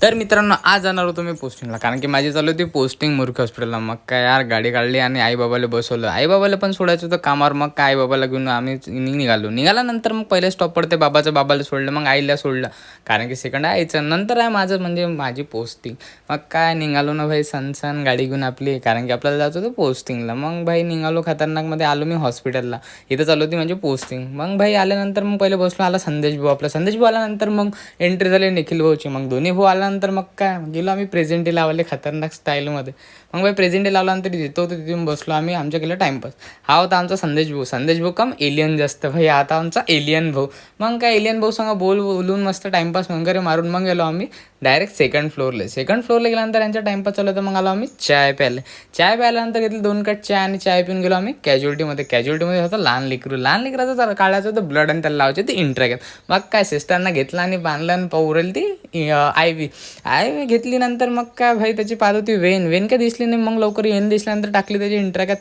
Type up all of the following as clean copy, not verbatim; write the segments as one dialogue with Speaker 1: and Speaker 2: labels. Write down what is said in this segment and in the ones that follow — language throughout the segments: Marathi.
Speaker 1: तर मित्रांनो, आज जाणार होतो मी पोस्टिंगला, कारण की माझी चालू होती पोस्टिंग मुर्ख हॉस्पिटलला. मग काय यार, गाडी काढली आणि आईबाबाला बसवलं. आईबाबाला पण सोडायचं होतं कामावर. मग काय आईबाबाला घेऊन आम्ही निघाल्यानंतर मग पहिले स्टॉप पडते बाबाला सोडलं, मग आईला सोडलं, कारण की सेकंड आईचं. नंतर आहे माझं, म्हणजे माझी पोस्टिंग. मग काय निघालो ना भाई, सण गाडी घेऊन आपली, कारण की आपल्याला जायचं होतं पोस्टिंगला. मग भाई निघालो, खतरनाकमध्ये आलो मी हॉस्पिटलला. इथं चालू होती म्हणजे पोस्टिंग. मग भाई आल्यानंतर मग पहिले बसलो, आला संदेश भाऊ. आपला संदेश भाऊ आल्यानंतर मग एंट्री झाली निखिल भाऊची. मग दोन्ही भाऊ आल्यानंतर मग काय गेलो आम्ही प्रेझेंटी लावले खतरनाक स्टाईलमध्ये. मग भाई प्रेझेंटी लावल्यानंतर तिथं होतं, तिथून बसलो आम्ही, आमच्या केलं टाईमपास. हा होता आमचा संदेश भाऊ कम एलियन जास्त भाई, आता आमचा एलियन भाऊ. मग काय एलियन भाऊ सांगा बोलून मस्त टाईमपास वगैरे मारून मग गेलो आम्ही डायरेक्ट सेकंड फ्लोअरला गेल्यानंतर यांचा टाईमपास चालू होता. मग आलो आम्ही चाय प्यायल्यानंतर घेतली 2 कट चाय आणि चाय पिऊन गेलो आम्ही कॅज्युअल्टीमध्ये होतं लहान लेकराचं काढायचं होतं ब्लड आणि त्याला लावायचे ते इंट्रॅक. मग काय सिस्टरना घेतला आणि बांधलं आणि उरेल ती आय व्ही घेतली. नंतर मग काय भाई त्याची पाहत होती वेन काय दिसली नाही. मग लवकर वेन दिसल्यानंतर टाकली त्याची इंट्रॅकात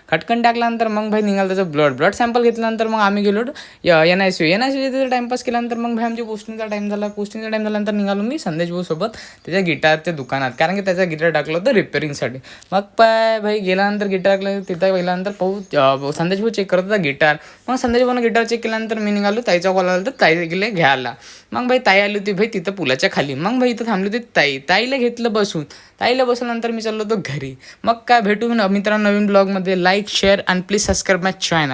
Speaker 1: खटकन टाकल्यानंतर मग भाई निघालं त्याचं ब्लड सॅम्पल घेतल्यानंतर मग आम्ही गेलो NICU त्याचा टाईमपास केल्यानंतर मग भाई आमची पोस्टिंगचा टाईम झाल्यानंतर निघालो मी संदेश भाऊ सोबत त्याच्या गिटारच्या दुकानात, कारण की त्याचा गिटार टाकलं होतं रिपेअरिंगसाठी. मग भाई गेल्यानंतर गिटार तिथं गेल्यानंतर संदेश भाऊ चेक करत होता गिटार. मग संदेश भाऊनं गिटार चेक केल्यानंतर मी निघालो, ताईचा कॉल आला तर ताई गेले घ्यायला. मग भाई ताई आली होती भाई तिथं पुलाच्या खाली. मग भाई इथं थांबली होती ताईला घेतलं बसून. ताईला बसल्यानंतर मी चाललो होतो घरी. मग काय भेटू मित्रांनो नवीन ब्लॉगमध्ये. लाईक शेअर आणि प्लीज सबस्क्राईब माय चॅनल.